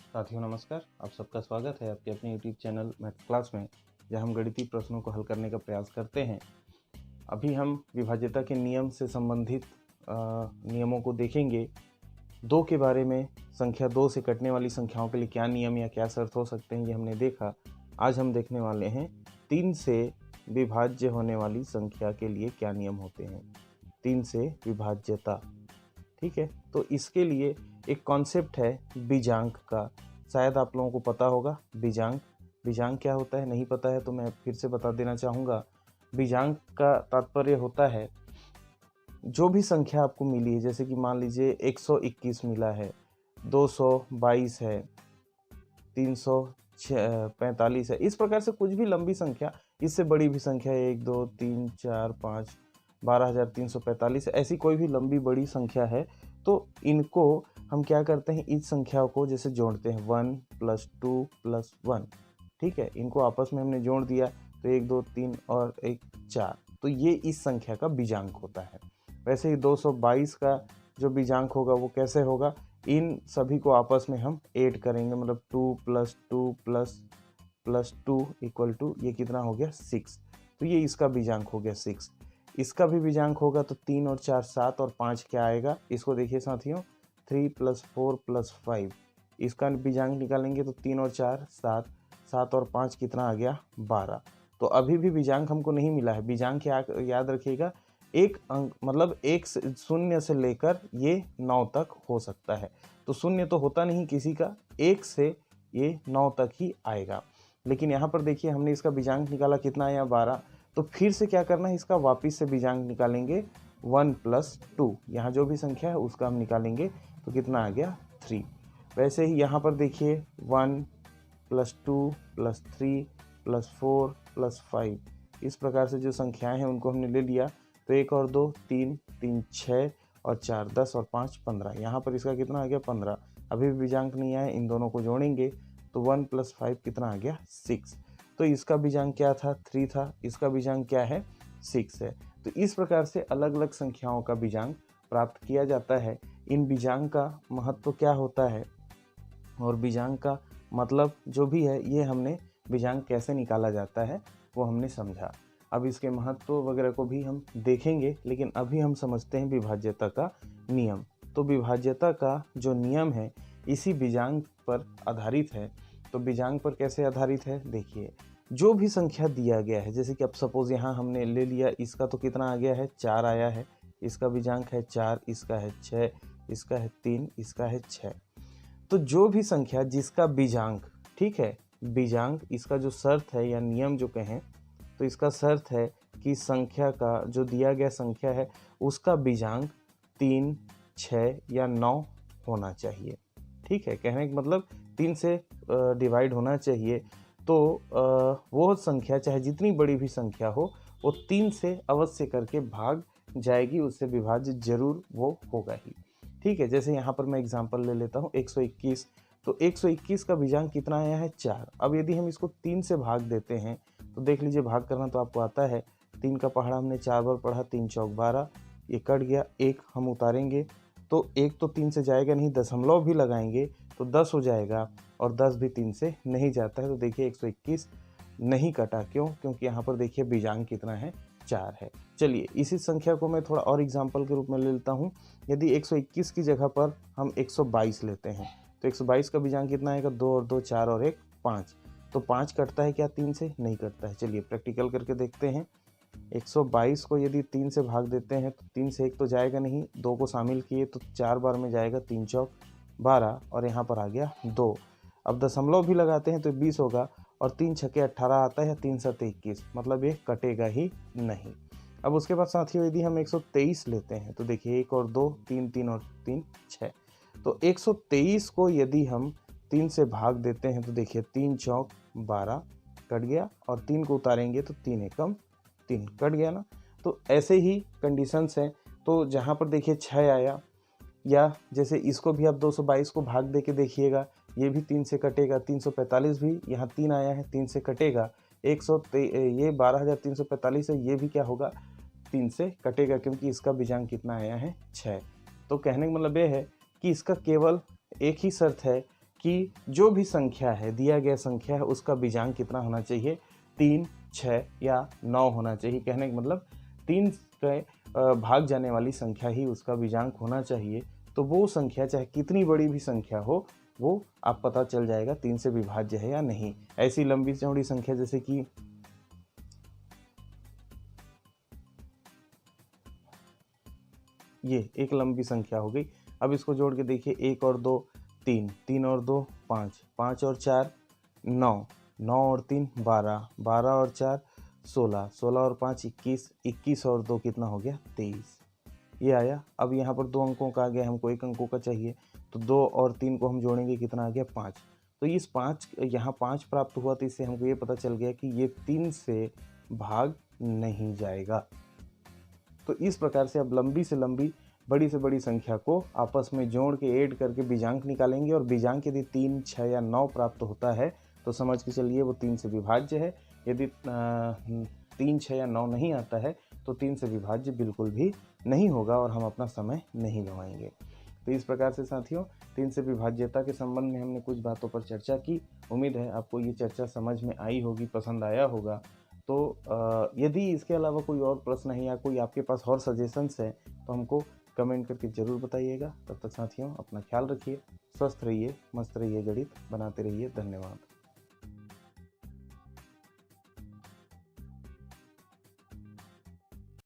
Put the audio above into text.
साथियों नमस्कार, आप सबका स्वागत है आपके अपने यूट्यूब चैनल मैथ क्लास में, जहां हम गणितीय प्रश्नों को हल करने का प्रयास करते हैं। अभी हम विभाज्यता के नियम से संबंधित नियमों को देखेंगे। 2 के बारे में, संख्या 2 से कटने वाली संख्याओं के लिए क्या नियम या क्या शर्त हो सकते हैं, ये हमने देखा। आज हम देखने वाले हैं 3 से विभाज्य होने वाली संख्या के लिए क्या नियम होते हैं। 3 से विभाज्यता, ठीक है। तो इसके लिए एक कॉन्सेप्ट है बीजांक का, शायद आप लोगों को पता होगा। बीजांक क्या होता है, नहीं पता है तो मैं फिर से बता देना चाहूँगा। बीजांक का तात्पर्य होता है जो भी संख्या आपको मिली है, जैसे कि मान लीजिए 121 मिला है, 222 है, 345 है, इस प्रकार से कुछ भी लंबी संख्या, इससे बड़ी भी संख्या 1 2 3 4 5 12,345, ऐसी कोई भी लंबी बड़ी संख्या है, तो इनको हम क्या करते हैं, इस संख्याओं को जैसे जोड़ते हैं 1 + 2 + 1, ठीक है। इनको आपस में हमने जोड़ दिया तो 1 2 3 और 1 4, तो ये इस संख्या का बीजांक होता है। वैसे ही 222 का जो बीजांक होगा वो कैसे होगा, इन सभी को आपस में हम ऐड करेंगे, मतलब 2 + 2 + 2 = ये कितना हो गया 6, तो ये इसका बीजांक हो गया 6। इसका भी बीजांक होगा तो 3 और 4 7 और 5 क्या आएगा, इसको देखिए साथियों, 3 + 4 + 5, इसका बीजांक निकालेंगे तो 3 और 4 7, 7 और 5 कितना आ गया 12। तो अभी भी बीजांक हमको नहीं मिला है। बीजांक याद रखिएगा, एक अंक, मतलब एक शून्य से लेकर ये 9 तक हो सकता है। तो शून्य तो होता नहीं किसी का, 1 से ये 9 तक ही आएगा। लेकिन यहाँ पर देखिए हमने इसका बीजांक निकाला, कितना आया 12। तो फिर से क्या करना है, इसका वापिस से बीजांक निकालेंगे 1 + 2, यहाँ जो भी संख्या है उसका हम निकालेंगे तो कितना आ गया 3। वैसे ही यहाँ पर देखिए 1 + 2 + 3 + 4 + 5, इस प्रकार से जो संख्याएं हैं उनको हमने ले लिया। तो 1 और 2 3, 3 6 और 4 10 और 5 15, यहाँ पर इसका कितना आ गया 15। अभी भी बीजांक नहीं आया, इन दोनों को जोड़ेंगे तो 1 + 5 कितना आ गया 6। तो इसका बीजांक क्या था 3 था, इसका बीजांक क्या है 6 है। तो इस प्रकार से अलग अलग संख्याओं का बीजांक प्राप्त किया जाता है। इन बीजांक का महत्व क्या होता है और बीजांक का मतलब जो भी है, ये हमने बीजांक कैसे निकाला जाता है वो हमने समझा। अब इसके महत्व वगैरह को भी हम देखेंगे, लेकिन अभी हम समझते हैं विभाज्यता का नियम। तो विभाज्यता का जो नियम है इसी बीजांक पर आधारित है। तो बीजांक पर कैसे आधारित है, देखिए, जो भी संख्या दिया गया है, जैसे कि अब सपोज यहाँ हमने ले लिया, इसका तो कितना आ गया है 4 आया है, इसका बीजांक है 4, इसका है 6, इसका है 3, इसका है 6। तो जो भी संख्या जिसका बीजांक, ठीक है, बीजांक इसका जो शर्त है या नियम जो कहें, तो इसका शर्त है कि संख्या का जो दिया गया संख्या है उसका बीजांक 3, 6 या 9 होना चाहिए, ठीक है। कहने का मतलब 3 से डिवाइड होना चाहिए। तो वो संख्या चाहे जितनी बड़ी भी संख्या हो, वो 3 से अवश्य करके भाग जाएगी, उससे विभाज्य जरूर वो होगा ही, ठीक है। जैसे यहाँ पर मैं एग्जांपल ले लेता हूँ 121, तो 121 का बीजांक कितना आया है 4। अब यदि हम इसको 3 से भाग देते हैं तो देख लीजिए, भाग करना तो आपको आता है, 3 का पहाड़ा हमने 4 बार पढ़ा, 3 चौक 12, ये कट गया, 1 हम उतारेंगे तो 1 तो 3 से जाएगा नहीं, दशमलव भी लगाएंगे तो 10 हो जाएगा, और 10 भी 3 से नहीं जाता है। तो देखिए 121 नहीं कटा, क्यों, क्योंकि यहाँ पर देखिए बीजांक कितना है 4 है। चलिए इसी संख्या को मैं थोड़ा और एग्जाम्पल के रूप में ले लेता हूँ। यदि 121 की जगह पर हम 122 लेते हैं तो 122 का बीजांक कितना आएगा, 2 और 2 4 और 1 5। तो 5 कटता है क्या 3 से, नहीं कटता है। चलिए प्रैक्टिकल करके देखते हैं। 122 को यदि 3 से भाग देते हैं तो 3 से 1 तो जाएगा नहीं, 2 को शामिल किए तो 4 बार में जाएगा, 3 चौक 12 और यहाँ पर आ गया 2। अब दशमलव भी लगाते हैं तो 20 होगा, और 3 छक्के 18 आता है, 3 7 21, मतलब ये कटेगा ही नहीं। अब उसके बाद साथियों यदि हम 123 लेते हैं तो देखिए 1 और 2 3 3 और 3 6। तो 123 को यदि हम 3 से भाग देते हैं तो देखिए 3 चौक 12 कट गया, और 3 को उतारेंगे तो 3 एकम 3 कट गया ना। तो ऐसे ही कंडीशंस हैं। तो जहाँ पर देखिए 6 आया, या जैसे इसको भी आप 222 को भाग दे के देखिएगा, ये भी 3 से कटेगा, 345 भी यहाँ 3 आया है, 3 से कटेगा, ये 12,345 है, ये भी क्या होगा 3 से कटेगा, क्योंकि इसका बीजांक कितना आया है 6। तो कहने का मतलब ये है कि इसका केवल एक ही शर्त है कि जो भी संख्या है, दिया गया संख्या है, उसका बीजांक कितना होना चाहिए, 3, 6 या 9 होना चाहिए। कहने का मतलब 3 के भाग जाने वाली संख्या ही उसका बीजांक होना चाहिए। तो वो संख्या चाहे कितनी बड़ी भी संख्या हो, वो आप पता चल जाएगा 3 से विभाज्य है या नहीं। ऐसी लंबी चौड़ी संख्या जैसे कि ये एक लंबी संख्या हो गई। अब इसको जोड़ के देखिए, 1 और 2 3, 3 और 2 5, 5 और 4 9, 9 और 3 12, 12 और 4 16, 16 और 5 21, 21 और 2 कितना हो गया, 23। ये आया। अब यहाँ पर 2 अंकों का आ गया, हमको 1 अंकों का चाहिए, तो 2 और 3 को हम जोड़ेंगे, कितना आ गया, 5। तो इस 5 यहाँ 5 प्राप्त हुआ, तो इससे हमको ये पता चल गया कि ये 3 से भाग नहीं जाएगा। तो इस प्रकार से अब लंबी से लंबी, बड़ी से बड़ी संख्या को आपस में जोड़ के ऐड करके बीजांक निकालेंगे, और बीजांक यदि 3, 6 या 9 प्राप्त होता है तो समझ के चलिए वो 3 से विभाज्य है। यदि 3, 6 या 9 नहीं आता है तो 3 से विभाज्य बिल्कुल भी नहीं होगा और हम अपना समय नहीं गंवाएंगे। तो इस प्रकार से साथियों, 3 से विभाज्यता के संबंध में हमने कुछ बातों पर चर्चा की। उम्मीद है आपको ये चर्चा समझ में आई होगी, पसंद आया होगा। तो यदि इसके अलावा कोई और प्रश्न है या कोई आपके पास और सजेशंस है तो हमको कमेंट करके ज़रूर बताइएगा। तब तक साथियों, अपना ख्याल रखिए, स्वस्थ रहिए, मस्त रहिए, गणित बनाते रहिए। धन्यवाद।